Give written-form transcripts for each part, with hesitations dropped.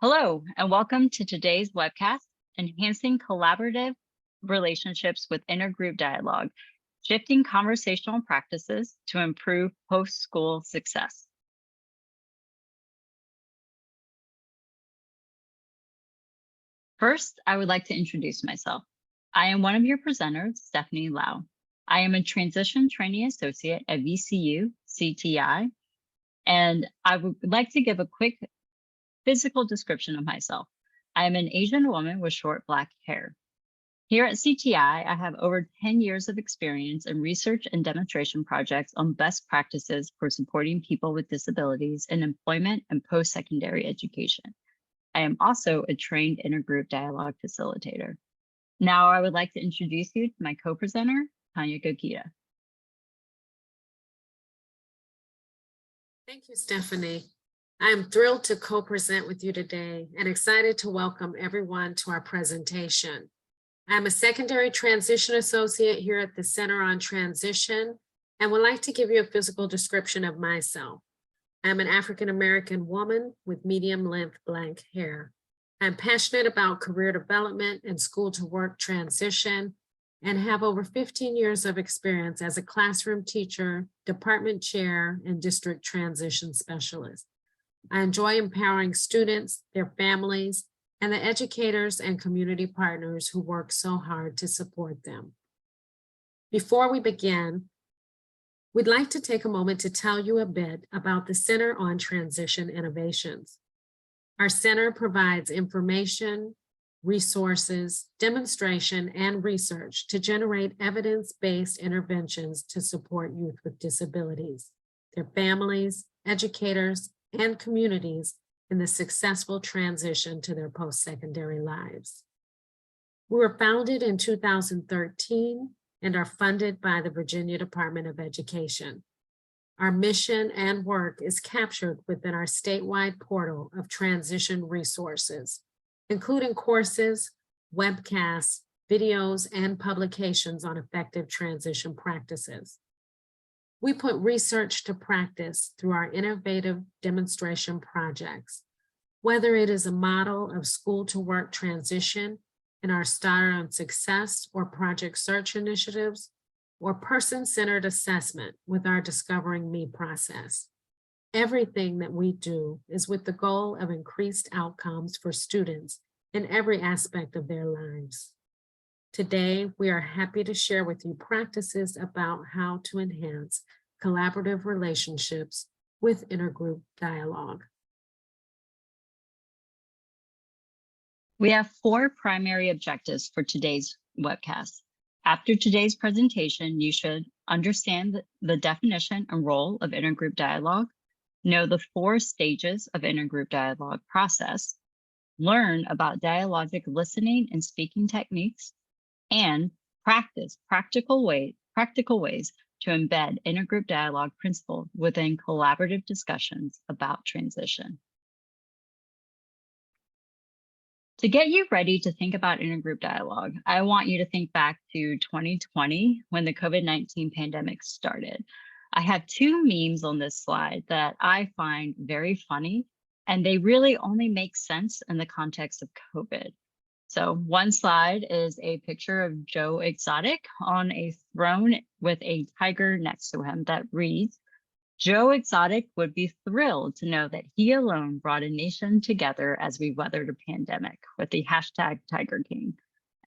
Hello, and welcome to today's webcast, Enhancing Collaborative Relationships with Intergroup Dialogue, Shifting Conversational Practices to Improve Post-School Success. First, I would like to introduce myself. I am one of your presenters, Stephanie Lau. I am a Transition Trainee Associate at VCU CTI, and I would like to give a quick physical description of myself. I am an Asian woman with short Black hair. Here at CTI, I have over 10 years of experience in research and demonstration projects on best practices for supporting people with disabilities in employment and post-secondary education. I am also a trained intergroup dialogue facilitator. Now I would like to introduce you to my co-presenter, Tonya Gokita. Thank you, Stephanie. I am thrilled to co-present with you today and excited to welcome everyone to our presentation. I'm a secondary transition associate here at the Center on Transition and would like to give you a physical description of myself. I'm an African-American woman with medium-length Black hair. I'm passionate about career development and school-to-work transition and have over 15 years of experience as a classroom teacher, department chair, and district transition specialist. I enjoy empowering students, their families, and the educators and community partners who work so hard to support them. Before we begin, we'd like to take a moment to tell you a bit about the Center on Transition Innovations. Our center provides information, resources, demonstration, and research to generate evidence-based interventions to support youth with disabilities, their families, educators, and communities in the successful transition to their post-secondary lives. We were founded in 2013 and are funded by the Virginia Department of Education. Our mission and work is captured within our statewide portal of transition resources, including courses, webcasts, videos, and publications on effective transition practices. We put research to practice through our innovative demonstration projects, whether it is a model of school-to-work transition in our Starter on Success or Project Search initiatives, or person-centered assessment with our Discovering Me process. Everything that we do is with the goal of increased outcomes for students in every aspect of their lives. Today, we are happy to share with you practices about how to enhance collaborative relationships with intergroup dialogue. We have 4 primary objectives for today's webcast. After today's presentation, you should understand the definition and role of intergroup dialogue, know the 4 stages of intergroup dialogue process, learn about dialogic listening and speaking techniques, and practice practical ways to embed intergroup dialogue principles within collaborative discussions about transition. To get you ready to think about intergroup dialogue, I want you to think back to 2020 when the COVID-19 pandemic started. I have 2 memes on this slide that I find very funny, and they really only make sense in the context of COVID. So one slide is a picture of Joe Exotic on a throne with a tiger next to him that reads, "Joe Exotic would be thrilled to know that he alone brought a nation together as we weathered a pandemic," with the hashtag Tiger King.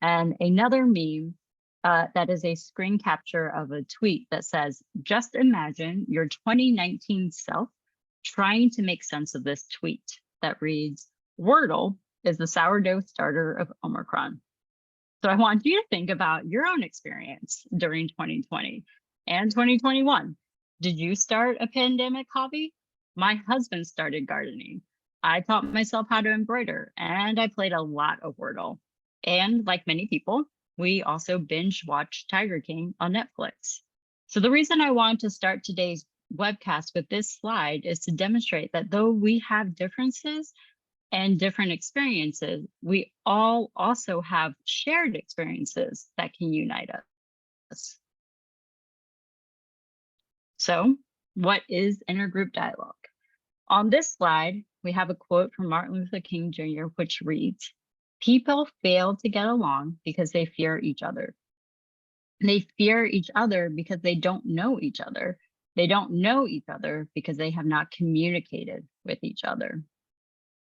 And another meme that is a screen capture of a tweet that says, "Just imagine your 2019 self trying to make sense of this tweet," that reads, "Wordle is the sourdough starter of Omicron." So I want you to think about your own experience during 2020 and 2021. Did you start a pandemic hobby? My husband started gardening. I taught myself how to embroider, and I played a lot of Wordle. And like many people, we also binge watched Tiger King on Netflix. So the reason I want to start today's webcast with this slide is to demonstrate that though we have differences and different experiences, we all also have shared experiences that can unite us. So what is intergroup dialogue? On this slide, we have a quote from Martin Luther King Jr., which reads, "People fail to get along because they fear each other. They fear each other because they don't know each other. They don't know each other because they have not communicated with each other."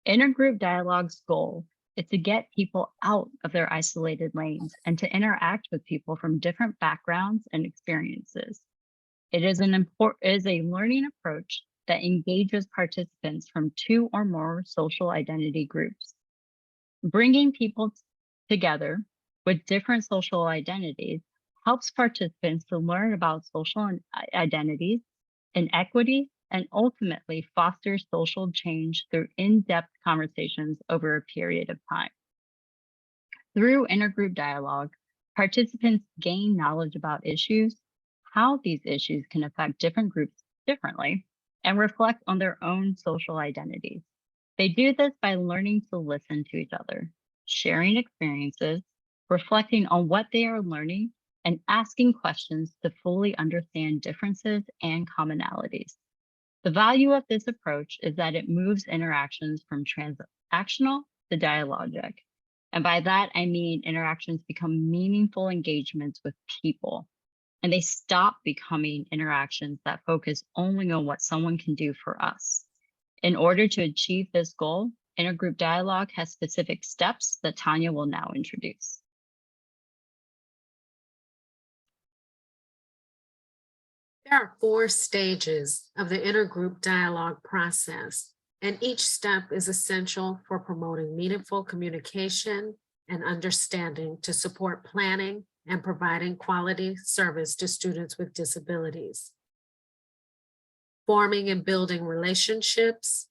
Intergroup dialogue's goal is to get people out of their isolated lanes and to interact with people from different backgrounds and experiences. It is a learning approach that engages participants from two or more social identity groups. Bringing people together with different social identities helps participants to learn about social identities, inequity, and ultimately foster social change through in-depth conversations over a period of time. Through intergroup dialogue, participants gain knowledge about issues, how these issues can affect different groups differently, and reflect on their own social identities. They do this by learning to listen to each other, sharing experiences, reflecting on what they are learning, and asking questions to fully understand differences and commonalities. The value of this approach is that it moves interactions from transactional to dialogic. And by that, I mean interactions become meaningful engagements with people, and they stop becoming interactions that focus only on what someone can do for us. In order to achieve this goal, intergroup dialogue has specific steps that Tonya will now introduce. There are 4 stages of the intergroup dialogue process, and each step is essential for promoting meaningful communication and understanding to support planning and providing quality service to students with disabilities. Forming and building relationships,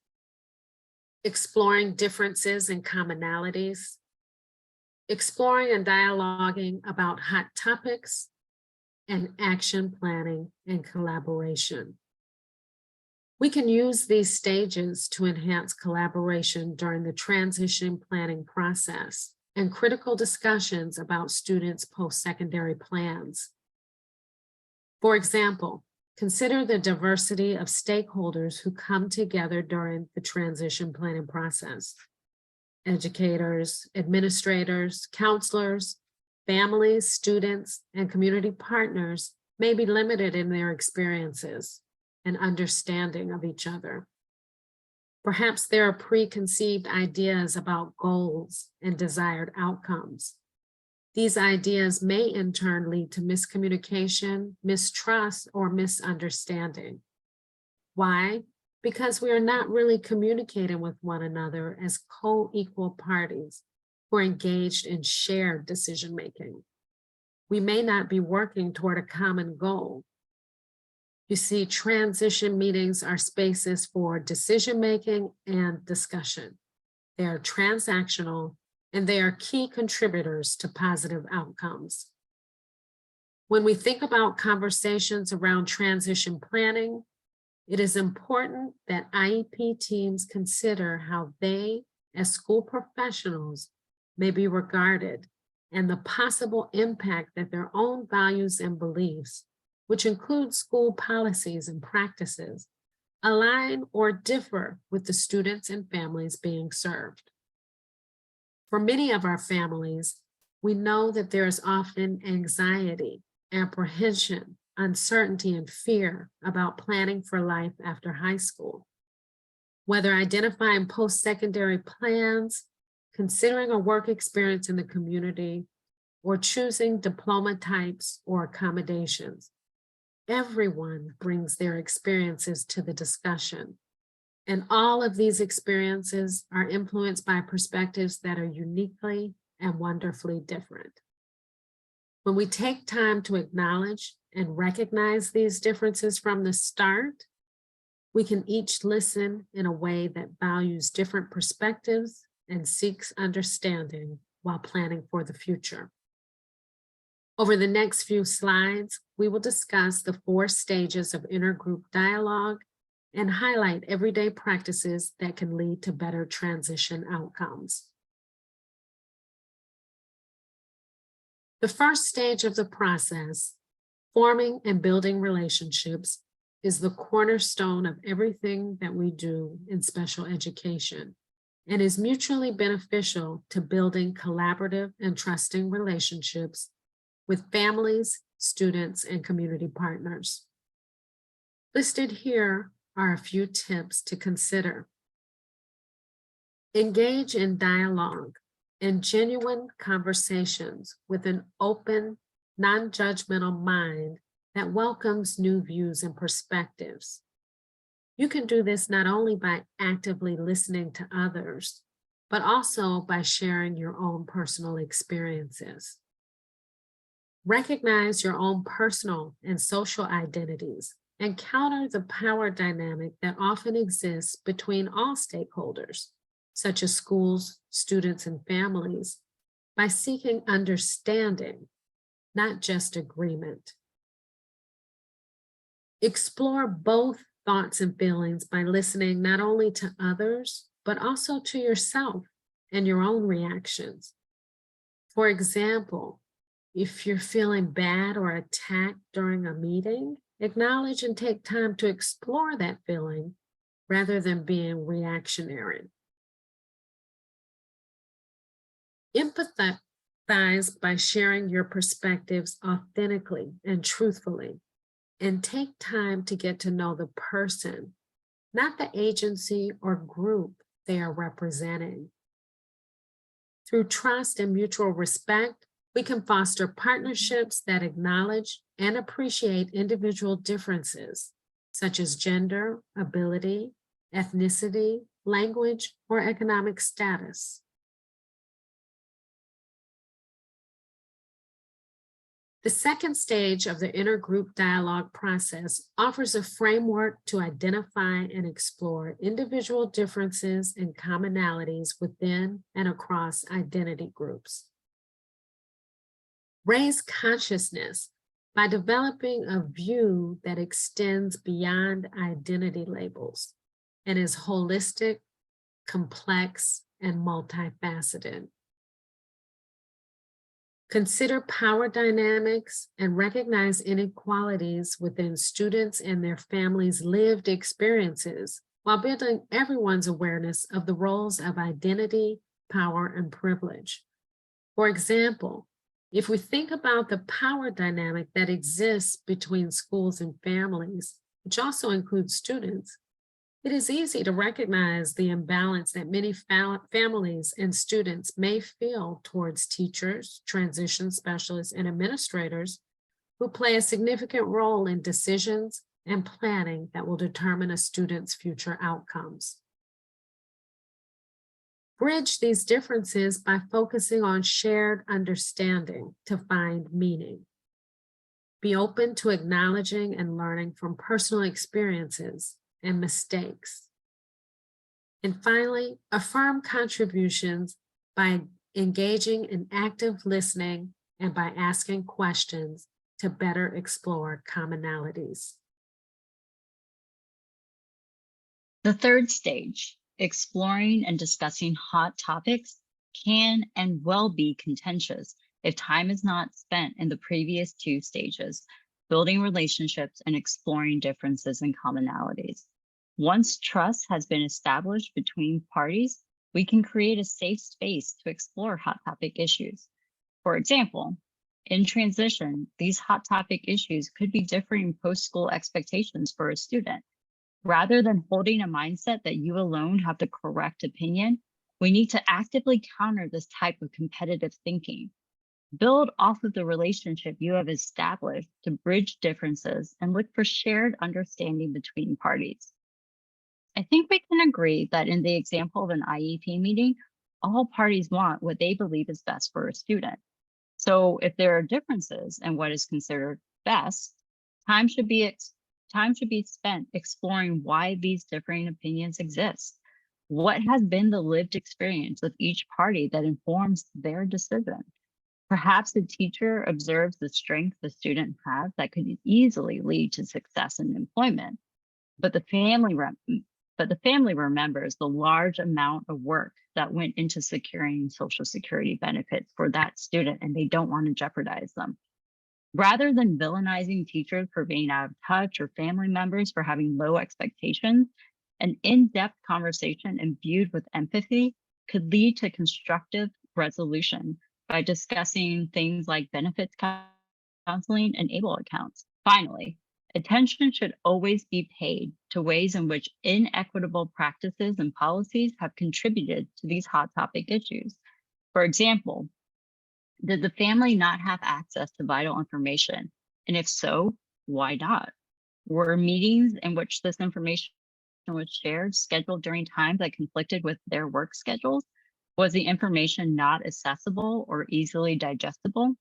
exploring differences and commonalities, exploring and dialoguing about hot topics, and action planning and collaboration. We can use these stages to enhance collaboration during the transition planning process and critical discussions about students' post-secondary plans. For example, consider the diversity of stakeholders who come together during the transition planning process. Educators, administrators, counselors, families, students, and community partners may be limited in their experiences and understanding of each other. Perhaps there are preconceived ideas about goals and desired outcomes. These ideas may in turn lead to miscommunication, mistrust, or misunderstanding. Why? Because we are not really communicating with one another as co-equal parties who are engaged in shared decision-making. We may not be working toward a common goal. You see, transition meetings are spaces for decision-making and discussion. They are transactional and they are key contributors to positive outcomes. When we think about conversations around transition planning, it is important that IEP teams consider how they, as school professionals, may be regarded and the possible impact that their own values and beliefs, which include school policies and practices, align or differ with the students and families being served. For many of our families, we know that there is often anxiety, apprehension, uncertainty, and fear about planning for life after high school. Whether identifying post-secondary plans, considering a work experience in the community, or choosing diploma types or accommodations, everyone brings their experiences to the discussion. And all of these experiences are influenced by perspectives that are uniquely and wonderfully different. When we take time to acknowledge and recognize these differences from the start, we can each listen in a way that values different perspectives and seeks understanding while planning for the future. Over the next few slides, we will discuss the 4 stages of intergroup dialogue and highlight everyday practices that can lead to better transition outcomes. The first stage of the process, forming and building relationships, is the cornerstone of everything that we do in special education and is mutually beneficial to building collaborative and trusting relationships with families, students, and community partners. Listed here are a few tips to consider. Engage in dialogue and genuine conversations with an open, non-judgmental mind that welcomes new views and perspectives. You can do this not only by actively listening to others, but also by sharing your own personal experiences. Recognize your own personal and social identities and counter the power dynamic that often exists between all stakeholders, such as schools, students, and families, by seeking understanding, not just agreement. Explore both thoughts and feelings by listening not only to others, but also to yourself and your own reactions. For example, if you're feeling bad or attacked during a meeting, acknowledge and take time to explore that feeling rather than being reactionary. Empathize by sharing your perspectives authentically and truthfully, and take time to get to know the person, not the agency or group they are representing. Through trust and mutual respect, we can foster partnerships that acknowledge and appreciate individual differences, such as gender, ability, ethnicity, language, or economic status. The second stage of the intergroup dialogue process offers a framework to identify and explore individual differences and commonalities within and across identity groups. Raise consciousness by developing a view that extends beyond identity labels and is holistic, complex, and multifaceted. Consider power dynamics and recognize inequalities within students and their families' lived experiences while building everyone's awareness of the roles of identity, power, and privilege. For example, if we think about the power dynamic that exists between schools and families, which also includes students, it is easy to recognize the imbalance that many families and students may feel towards teachers, transition specialists, and administrators who play a significant role in decisions and planning that will determine a student's future outcomes. Bridge these differences by focusing on shared understanding to find meaning. Be open to acknowledging and learning from personal experiences and mistakes. And finally, affirm contributions by engaging in active listening and by asking questions to better explore commonalities. The third stage, exploring and discussing hot topics, can and will be contentious if time is not spent in the previous two stages, building relationships and exploring differences and commonalities. Once trust has been established between parties, we can create a safe space to explore hot topic issues. For example, in transition, these hot topic issues could be differing post-school expectations for a student. Rather than holding a mindset that you alone have the correct opinion, we need to actively counter this type of competitive thinking. Build off of the relationship you have established to bridge differences and look for shared understanding between parties. I think we can agree that in the example of an IEP meeting, all parties want what they believe is best for a student. So if there are differences in what is considered best, time should be spent exploring why these differing opinions exist. What has been the lived experience of each party that informs their decision? Perhaps the teacher observes the strength the student has that could easily lead to success in employment, but the family remembers the large amount of work that went into securing Social Security benefits for that student, and they don't want to jeopardize them. Rather than villainizing teachers for being out of touch or family members for having low expectations, an in-depth conversation imbued with empathy could lead to constructive resolution by discussing things like benefits counseling and ABLE accounts. Finally, attention should always be paid to ways in which inequitable practices and policies have contributed to these hot topic issues. For example, did the family not have access to vital information? And if so, why not? Were meetings in which this information was shared scheduled during times that conflicted with their work schedules? Was the information not accessible or easily digestible?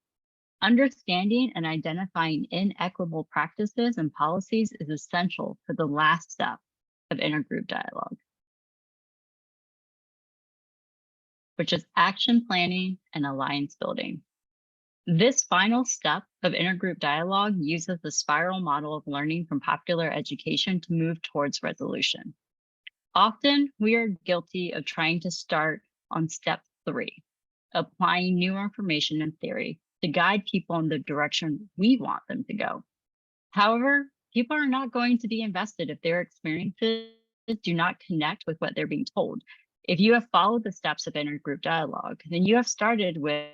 Understanding and identifying inequitable practices and policies is essential for the last step of intergroup dialogue, which is action planning and alliance building. This final step of intergroup dialogue uses the spiral model of learning from popular education to move towards resolution. Often, we are guilty of trying to start on step 3, applying new information and theory to guide people in the direction we want them to go. However, people are not going to be invested if their experiences do not connect with what they're being told. If you have followed the steps of intergroup dialogue, then you have started with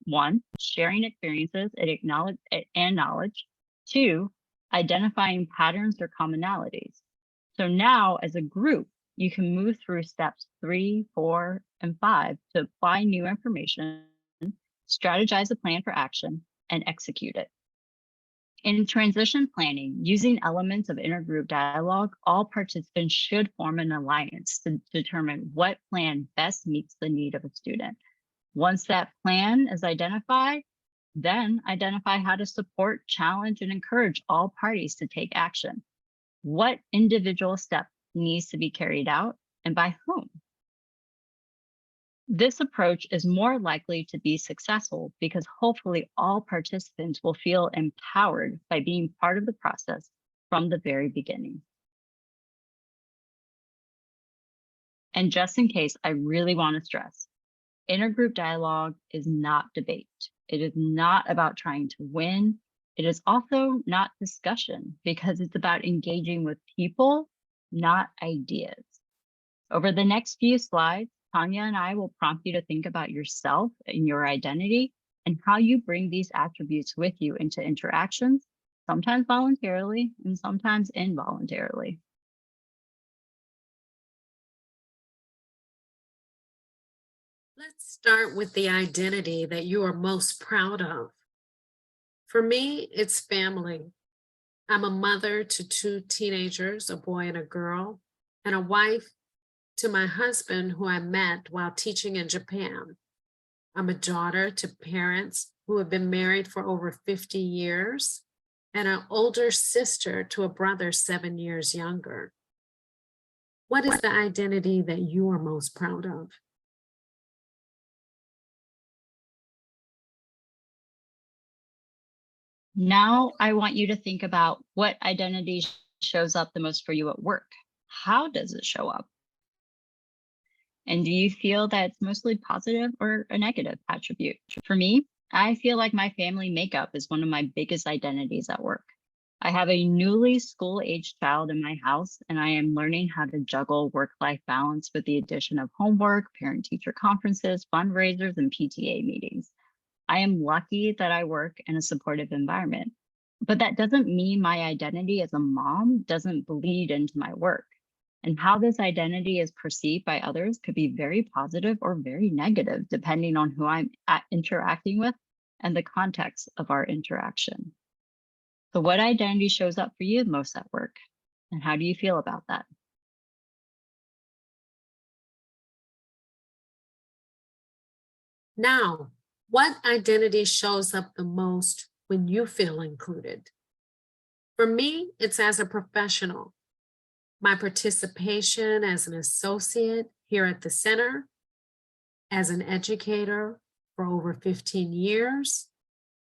1, sharing experiences and knowledge. 2, identifying patterns or commonalities. So now as a group, you can move through steps 3, 4, and 5 to apply new information, strategize a plan for action, and execute it. In transition planning, using elements of intergroup dialogue, all participants should form an alliance to determine what plan best meets the need of a student. Once that plan is identified, then identify how to support, challenge, and encourage all parties to take action. What individual step needs to be carried out and by whom? This approach is more likely to be successful because hopefully all participants will feel empowered by being part of the process from the very beginning. And just in case, I really want to stress, intergroup dialogue is not debate. It is not about trying to win. It is also not discussion because it's about engaging with people, not ideas. Over the next few slides, Tonya and I will prompt you to think about yourself and your identity and how you bring these attributes with you into interactions, sometimes voluntarily and sometimes involuntarily. Let's start with the identity that you are most proud of. For me, it's family. I'm a mother to 2 teenagers, a boy and a girl, and a wife to my husband who I met while teaching in Japan. I'm a daughter to parents who have been married for over 50 years and an older sister to a brother 7 years younger. What is the identity that you are most proud of? Now I want you to think about what identity shows up the most for you at work. How does it show up? And do you feel that it's mostly positive or a negative attribute? For me, I feel like my family makeup is one of my biggest identities at work. I have a newly school-aged child in my house, and I am learning how to juggle work-life balance with the addition of homework, parent-teacher conferences, fundraisers, and PTA meetings. I am lucky that I work in a supportive environment, but that doesn't mean my identity as a mom doesn't bleed into my work. And how this identity is perceived by others could be very positive or very negative, depending on who I'm interacting with and the context of our interaction. So what identity shows up for you most at work? And how do you feel about that? Now, what identity shows up the most when you feel included? For me, it's as a professional. My participation as an associate here at the center, as an educator for over 15 years,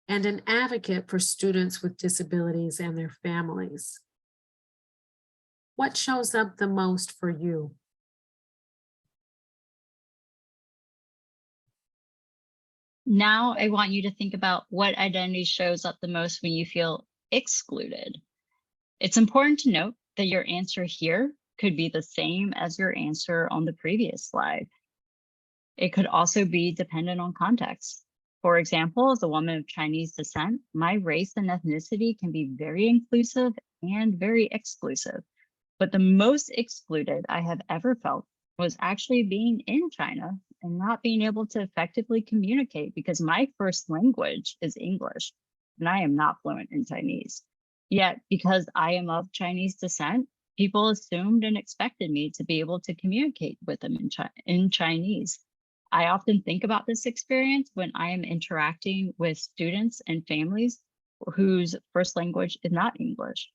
and an advocate for students with disabilities and their families. What shows up the most for you? Now I want you to think about what identity shows up the most when you feel excluded. It's important to note that your answer here could be the same as your answer on the previous slide. It could also be dependent on context. For example, as a woman of Chinese descent, my race and ethnicity can be very inclusive and very exclusive. But the most excluded I have ever felt was actually being in China and not being able to effectively communicate because my first language is English and I am not fluent in Chinese. Yet, because I am of Chinese descent, people assumed and expected me to be able to communicate with them in Chinese. I often think about this experience when I am interacting with students and families whose first language is not English.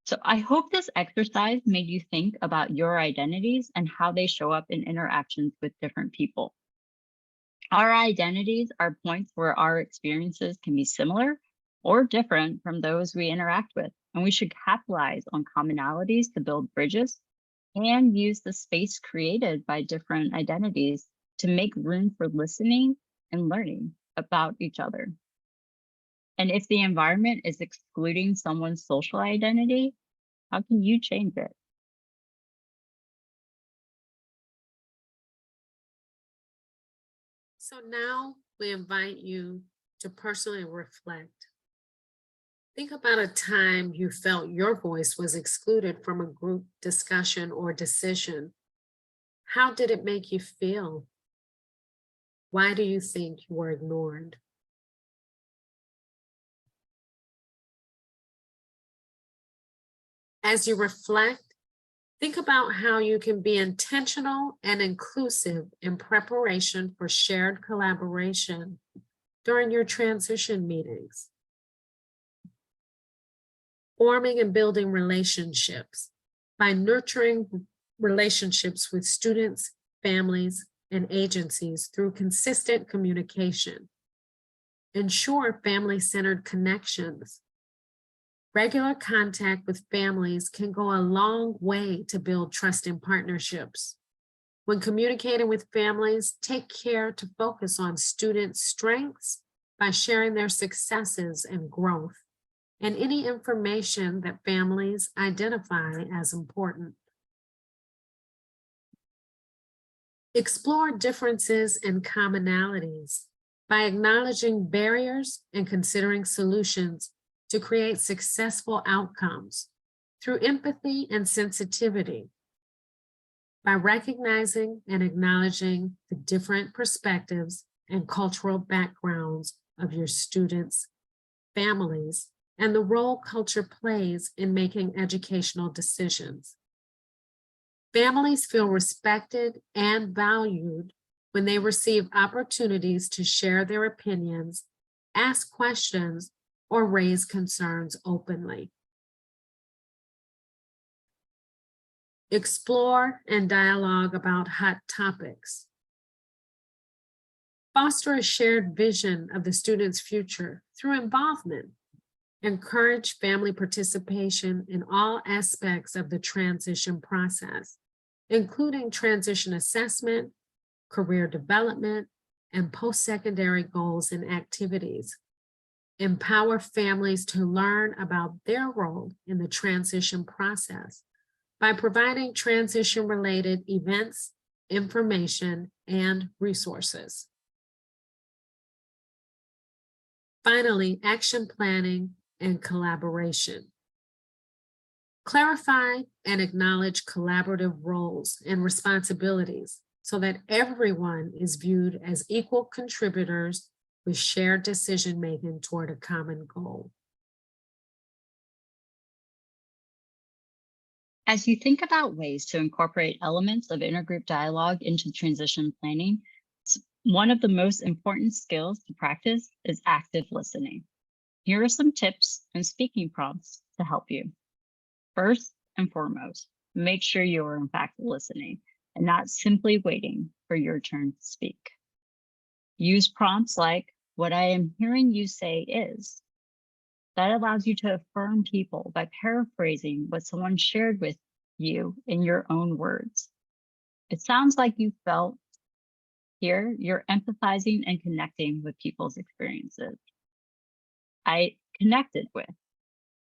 So I hope this exercise made you think about your identities and how they show up in interactions with different people. Our identities are points where our experiences can be similar or different from those we interact with, and we should capitalize on commonalities to build bridges and use the space created by different identities to make room for listening and learning about each other. And if the environment is excluding someone's social identity, how can you change it? So now we invite you to personally reflect. Think about a time you felt your voice was excluded from a group discussion or decision. How did it make you feel? Why do you think you were ignored? As you reflect, think about how you can be intentional and inclusive in preparation for shared collaboration during your transition meetings. Forming and building relationships by nurturing relationships with students, families, and agencies through consistent communication. Ensure family-centered connections. Regular contact with families can go a long way to build trust and partnerships. When communicating with families, take care to focus on students' strengths by sharing their successes and growth, and any information that families identify as important. Explore differences and commonalities by acknowledging barriers and considering solutions to create successful outcomes through empathy and sensitivity. By recognizing and acknowledging the different perspectives and cultural backgrounds of your students, families, and the role culture plays in making educational decisions. Families feel respected and valued when they receive opportunities to share their opinions, ask questions, or raise concerns openly. Explore and dialogue about hot topics. Foster a shared vision of the student's future through involvement. Encourage family participation in all aspects of the transition process, including transition assessment, career development, and post-secondary goals and activities. Empower families to learn about their role in the transition process by providing transition-related events, information, and resources. Finally, action planning and collaboration. Clarify and acknowledge collaborative roles and responsibilities so that everyone is viewed as equal contributors with shared decision-making toward a common goal. As you think about ways to incorporate elements of intergroup dialogue into transition planning, one of the most important skills to practice is active listening. Here are some tips and speaking prompts to help you. First and foremost, make sure you are in fact listening and not simply waiting for your turn to speak. Use prompts like, "What I am hearing you say is." That allows you to affirm people by paraphrasing what someone shared with you in your own words. It sounds like you felt here you're empathizing and connecting with people's experiences. I connected with,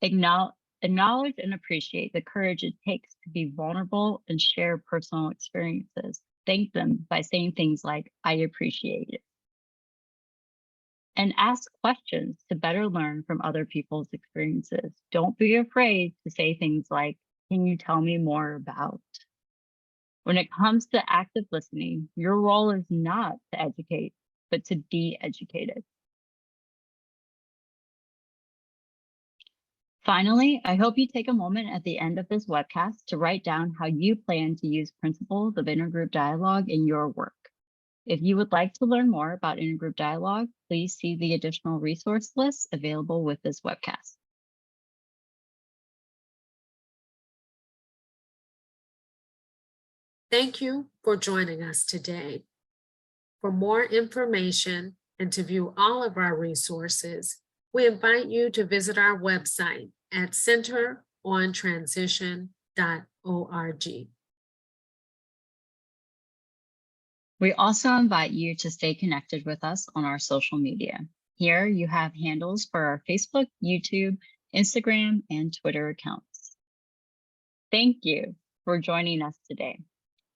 acknowledge and appreciate the courage it takes to be vulnerable and share personal experiences. Thank them by saying things like, I appreciate it. And ask questions to better learn from other people's experiences. Don't be afraid to say things like, can you tell me more about? When it comes to active listening, your role is not to educate, but to be educated. Finally, I hope you take a moment at the end of this webcast to write down how you plan to use principles of intergroup dialogue in your work. If you would like to learn more about intergroup dialogue, please see the additional resource lists available with this webcast. Thank you for joining us today. For more information and to view all of our resources, we invite you to visit our website at centerontransition.org. We also invite you to stay connected with us on our social media. Here you have handles for our Facebook, YouTube, Instagram, and Twitter accounts. Thank you for joining us today.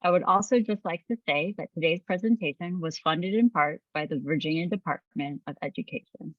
I would also just like to say that today's presentation was funded in part by the Virginia Department of Education.